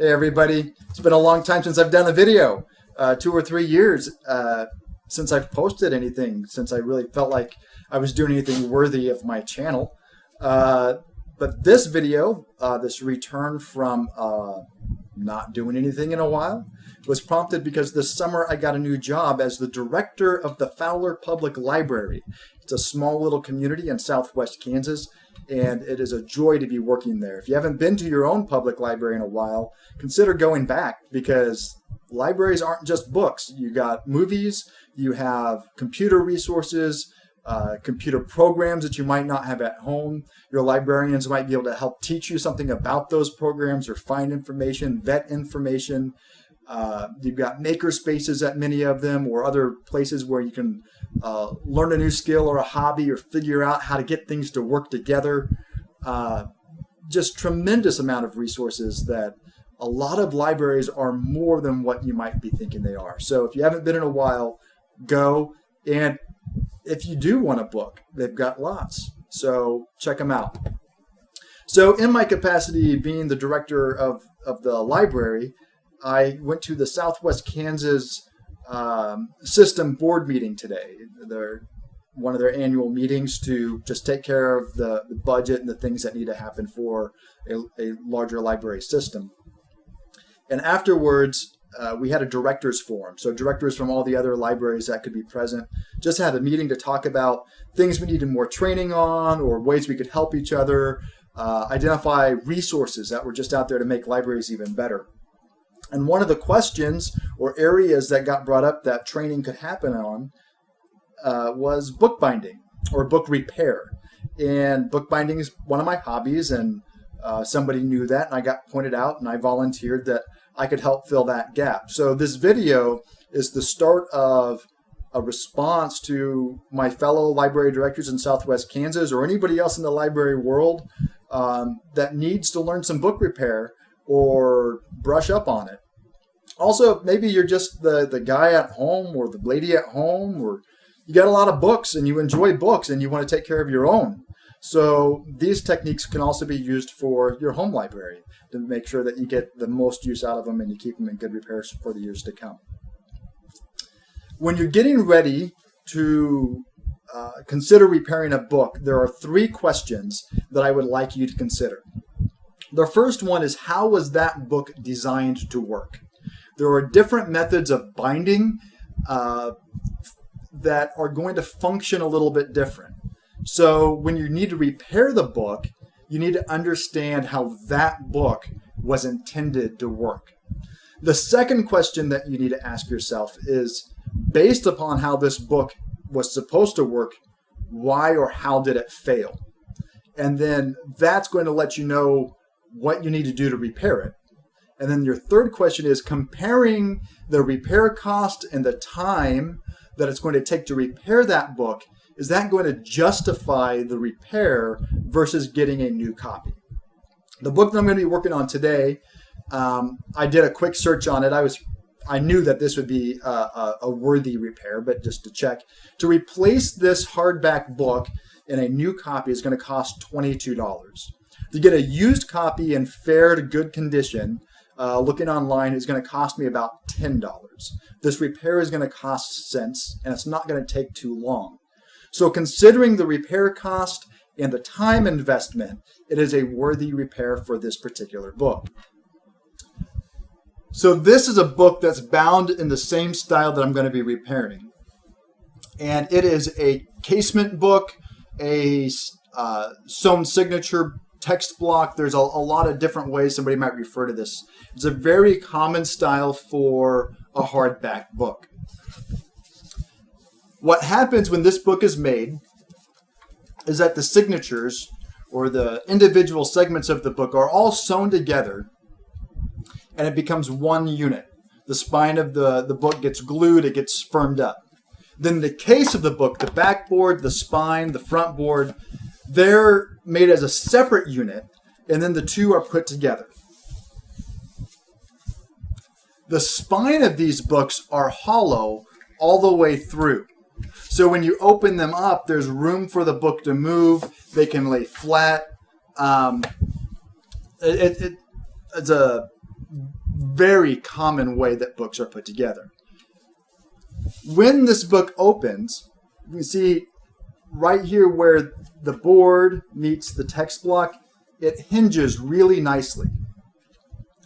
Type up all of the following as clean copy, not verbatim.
Hey everybody, it's been a long time since I've done a video, 2 or 3 years since I've posted anything, since I really felt like I was doing anything worthy of my channel. But this video, this return from not doing anything in a while, was prompted because this summer I got a new job as the director of the Fowler Public Library. It's a small little community in southwest Kansas, and it is a joy to be working there. If you haven't been to your own public library in a while, consider going back, because libraries aren't just books. You got movies, you have computer resources, computer programs that you might not have at home. Your librarians might be able to help teach you something about those programs or find information, vet information. You've got maker spaces at many of them, or other places where you can learn a new skill or a hobby, or figure out how to get things to work together. Just tremendous amount of resources that a lot of libraries are more than what you might be thinking they are. So if you haven't been in a while, go. And if you do want a book, they've got lots. So check them out. So in my capacity being the director of the library, I went to the Southwest Kansas System Board meeting today. They're one of their annual meetings to just take care of the budget and the things that need to happen for a larger library system. And afterwards, we had a directors forum. So directors from all the other libraries that could be present just had a meeting to talk about things we needed more training on, or ways we could help each other, identify resources that were just out there to make libraries even better. And one of the questions or areas that got brought up that training could happen on was bookbinding or book repair. And bookbinding is one of my hobbies, and somebody knew that, and I got pointed out, and I volunteered that I could help fill that gap. So this video is the start of a response to my fellow library directors in Southwest Kansas, or anybody else in the library world that needs to learn some book repair or brush up on it. Also, maybe you're just the guy at home or the lady at home, or you got a lot of books and you enjoy books and you want to take care of your own. So these techniques can also be used for your home library to make sure that you get the most use out of them and you keep them in good repair for the years to come. When you're getting ready to consider repairing a book, there are 3 questions that I would like you to consider. The first one is, how was that book designed to work? There are different methods of binding that are going to function a little bit different. So when you need to repair the book, you need to understand how that book was intended to work. The second question that you need to ask yourself is, based upon how this book was supposed to work, why or how did it fail? And then that's going to let you know what you need to do to repair it. And then your third question is, comparing the repair cost and the time that it's going to take to repair that book, is that going to justify the repair versus getting a new copy? The book that I'm going to be working on today, I did a quick search on it. I knew that this would be a worthy repair, but just to check. To replace this hardback book in a new copy is going to cost $22. To get a used copy in fair to good condition, looking online, is going to cost me about $10. This repair is going to cost cents, and it's not going to take too long. So considering the repair cost and the time investment, it is a worthy repair for this particular book. So this is a book that's bound in the same style that I'm going to be repairing. And it is a casement book, a sewn signature text block. There's a lot of different ways somebody might refer to this. It's a very common style for a hardback book. What happens when this book is made is that the signatures, or the individual segments of the book, are all sewn together, and it becomes one unit. The spine of the book gets glued, it gets firmed up. Then the case of the book, the backboard, the spine, the front board, they're made as a separate unit, and then the two are put together. The spine of these books are hollow all the way through. So when you open them up, there's room for the book to move. They can lay flat. It's a very common way that books are put together. When this book opens, you can see right here where the board meets the text block, it hinges really nicely.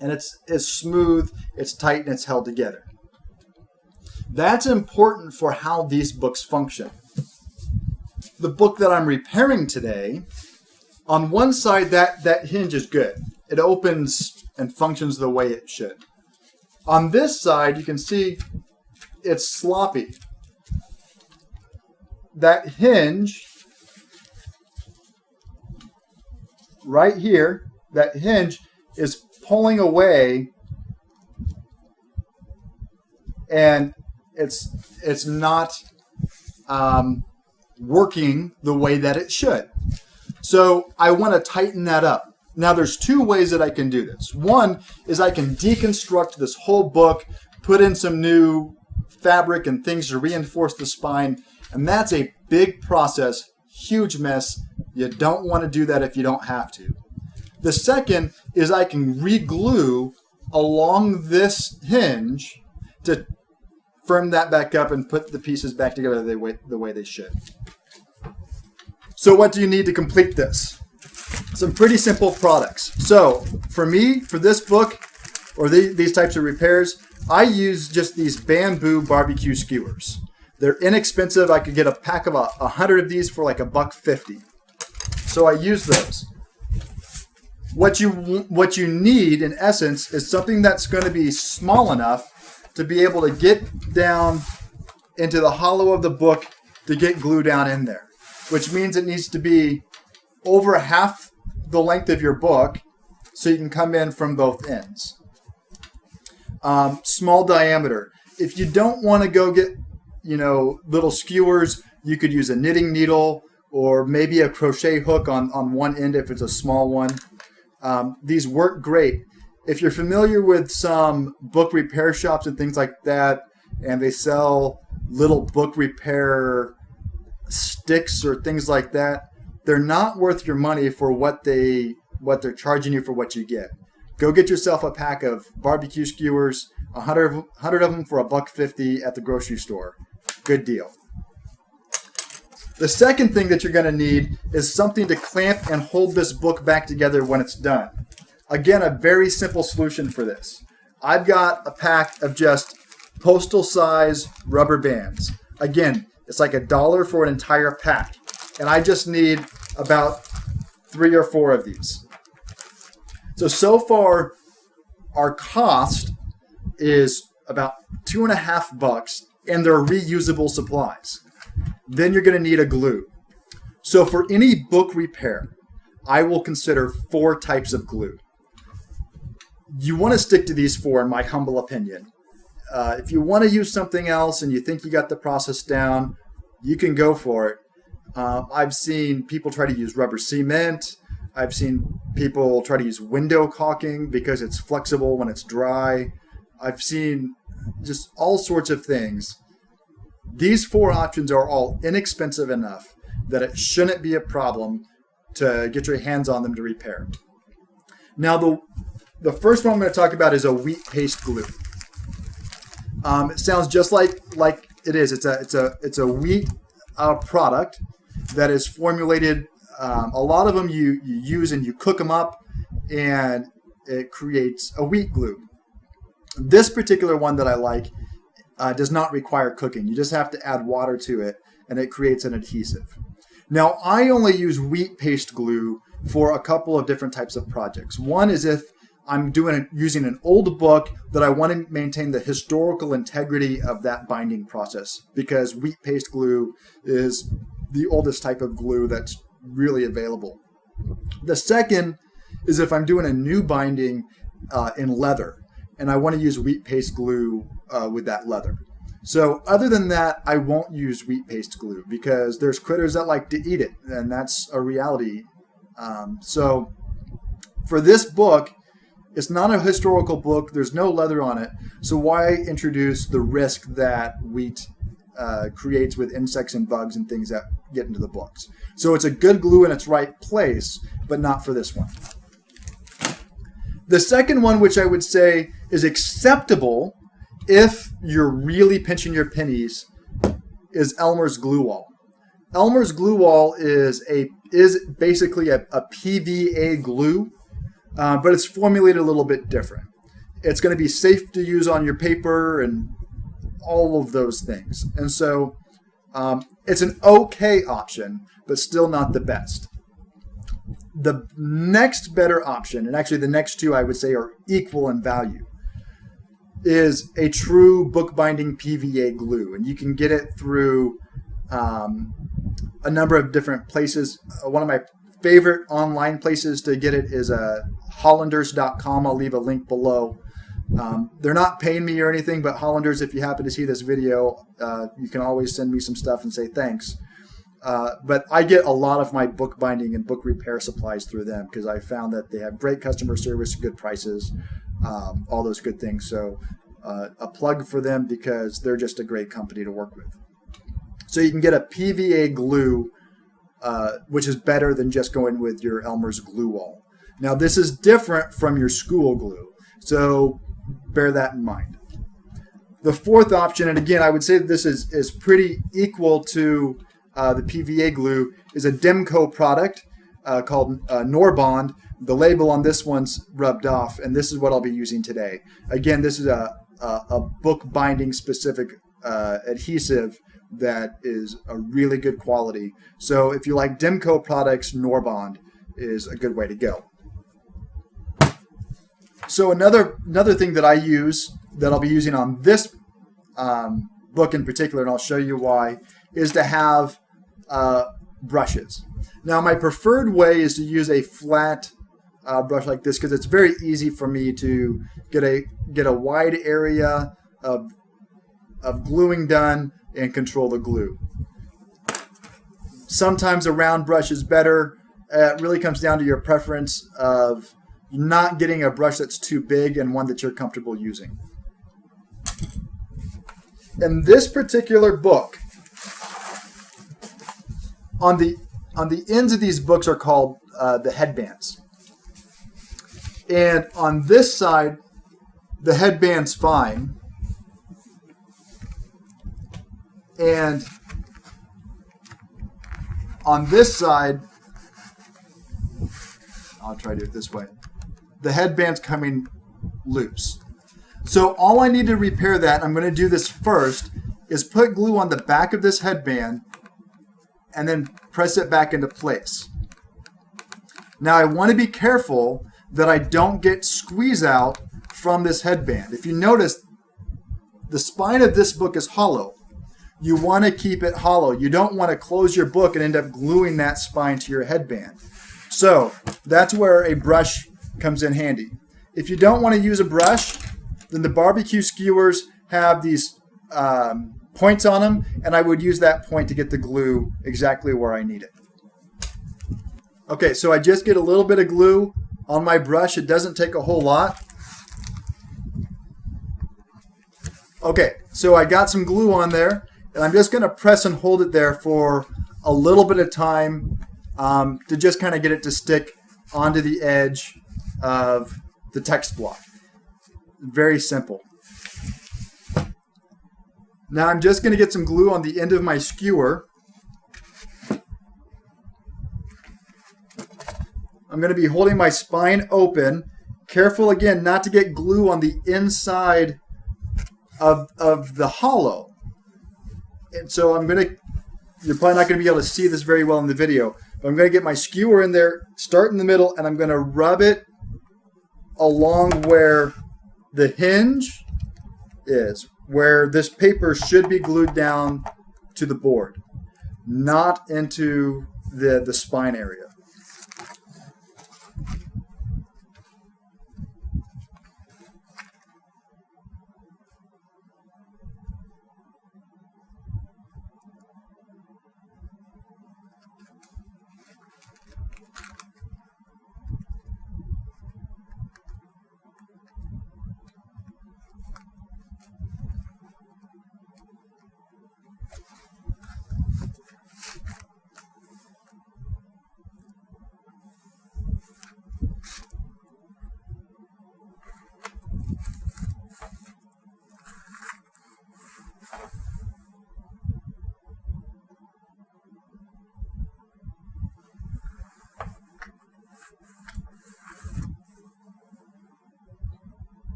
And it's smooth, it's tight, and it's held together. That's important for how these books function. The book that I'm repairing today, on one side that hinge is good. It opens and functions the way it should. On this side, you can see it's sloppy. That hinge right here, that hinge is pulling away, and it's not working the way that it should. So I want to tighten that up. Now there's two ways that I can do this. One is I can deconstruct this whole book, put in some new fabric and things to reinforce the spine, and that's a big process, huge mess. You don't want to do that if you don't have to. The second is I can re-glue along this hinge to firm that back up and put the pieces back together the way they should. So what do you need to complete this? Some pretty simple products. So for me, for this book, or these types of repairs, I use just these bamboo barbecue skewers. They're inexpensive. I could get a pack of 100 of these for like $1.50. So I use those. What you need, in essence, is something that's going to be small enough to be able to get down into the hollow of the book to get glue down in there, which means it needs to be over half the length of your book so you can come in from both ends. Small diameter. If you don't want to go get, little skewers, you could use a knitting needle or maybe a crochet hook on one end if it's a small one. These work great. If you're familiar with some book repair shops and things like that, and they sell little book repair sticks or things like that, they're not worth your money for what they're charging you for what you get. Go get yourself a pack of barbecue skewers, 100 of them for $1.50 at the grocery store. Good deal. The second thing that you're going to need is something to clamp and hold this book back together when it's done. Again, a very simple solution for this. I've got a pack of just postal size rubber bands. Again, it's like $1 for an entire pack. And I just need about 3 or 4 of these. So far, our cost is about $2.50, and they're reusable supplies. Then you're going to need a glue. So for any book repair, I will consider 4 types of glue. You want to stick to these 4, in my humble opinion. If you want to use something else and you think you got the process down, you can go for it. I've seen people try to use rubber cement. I've seen people try to use window caulking because it's flexible when it's dry. I've seen just all sorts of things. These 4 options are all inexpensive enough that it shouldn't be a problem to get your hands on them to repair. Now, the first one I'm going to talk about is a wheat paste glue. It sounds just like it is. It's a wheat product that is formulated. A lot of them you use and you cook them up, and it creates a wheat glue. This particular one that I like does not require cooking. You just have to add water to it, and it creates an adhesive. Now, I only use wheat paste glue for a couple of different types of projects. One is if I'm using an old book that I want to maintain the historical integrity of that binding process, because wheat paste glue is the oldest type of glue that's really available. The second is if I'm doing a new binding in leather, and I want to use wheat paste glue with that leather. So other than that, I won't use wheat paste glue because there's critters that like to eat it, and that's a reality. So for this book, it's not a historical book. There's no leather on it. So why introduce the risk that wheat creates with insects and bugs and things that get into the books? So it's a good glue in its right place, but not for this one. The second one, which I would say is acceptable if you're really pinching your pennies, is Elmer's Glue Wall. Elmer's Glue Wall is basically a PVA glue, but it's formulated a little bit different. It's going to be safe to use on your paper and all of those things. And so it's an okay option, but still not the best. The next better option, and actually the next two I would say are equal in value, is a true bookbinding PVA glue. And you can get it through a number of different places. One of my favorite online places to get it is hollanders.com. I'll leave a link below. They're not paying me or anything, but Hollanders, if you happen to see this video, you can always send me some stuff and say thanks. But I get a lot of my bookbinding and book repair supplies through them because I found that they have great customer service, good prices, all those good things. So a plug for them because they're just a great company to work with. So you can get a PVA glue, which is better than just going with your Elmer's Glue Wall. Now this is different from your school glue, so bear that in mind. The fourth option, and again I would say that this is pretty equal to the PVA glue, is a DemCo product called Norbond. The label on this one's rubbed off, and this is what I'll be using today. Again, this is a book binding specific adhesive that is a really good quality. So if you like DemCo products, Norbond is a good way to go. So another thing that I use, that I'll be using on this book in particular, and I'll show you why, is to have brushes. Now my preferred way is to use a flat brush like this because it's very easy for me to get a wide area of gluing done and control the glue. Sometimes a round brush is better. It really comes down to your preference of not getting a brush that's too big and one that you're comfortable using. In this particular book, on the ends of these books are called the headbands. And on this side, the headband's fine. And on this side, I'll try to do it this way, the headband's coming loose. So all I need to repair that, I'm going to do this first, is put glue on the back of this headband and then press it back into place. Now I want to be careful that I don't get squeeze out from this headband. If you notice, the spine of this book is hollow. You want to keep it hollow. You don't want to close your book and end up gluing that spine to your headband. So that's where a brush comes in handy. If you don't want to use a brush, then the barbecue skewers have these points on them, and I would use that point to get the glue exactly where I need it. Okay, so I just get a little bit of glue on my brush. It doesn't take a whole lot. Okay, so I got some glue on there, and I'm just going to press and hold it there for a little bit of time to just kind of get it to stick onto the edge of the text block. Very simple. Now I'm just going to get some glue on the end of my skewer. I'm going to be holding my spine open. Careful again not to get glue on the inside of the hollow. And so you're probably not going to be able to see this very well in the video, but I'm going to get my skewer in there, start in the middle, and I'm going to rub it along where the hinge is, where this paper should be glued down to the board, not into the spine area.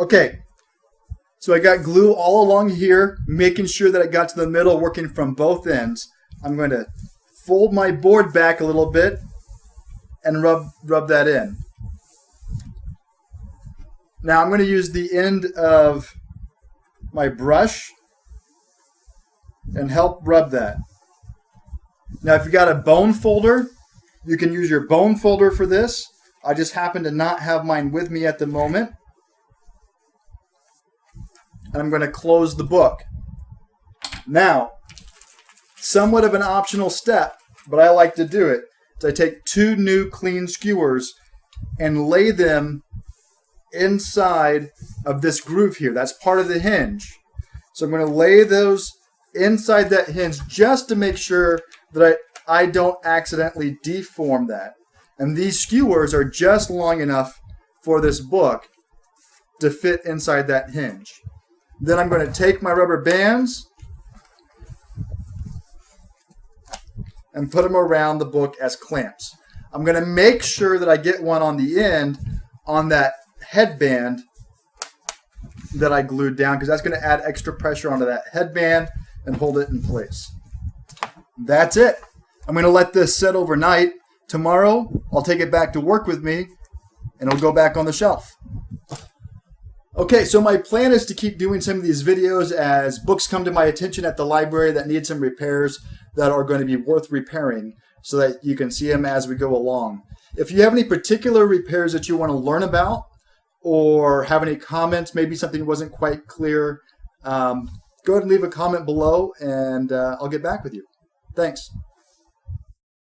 Okay, so I got glue all along here, making sure that it got to the middle, working from both ends. I'm going to fold my board back a little bit and rub that in. Now I'm going to use the end of my brush and help rub that. Now if you got a bone folder, you can use your bone folder for this. I just happen to not have mine with me at the moment. And I'm going to close the book. Now, somewhat of an optional step, but I like to do it, is I take 2 new clean skewers and lay them inside of this groove here. That's part of the hinge. So I'm going to lay those inside that hinge just to make sure that I don't accidentally deform that. And these skewers are just long enough for this book to fit inside that hinge. Then I'm going to take my rubber bands and put them around the book as clamps. I'm going to make sure that I get one on the end on that headband that I glued down, because that's going to add extra pressure onto that headband and hold it in place. That's it. I'm going to let this set overnight. Tomorrow, I'll take it back to work with me and it'll go back on the shelf. Okay, so my plan is to keep doing some of these videos as books come to my attention at the library that need some repairs that are going to be worth repairing, so that you can see them as we go along. If you have any particular repairs that you want to learn about, or have any comments, maybe something wasn't quite clear, go ahead and leave a comment below and I'll get back with you. Thanks.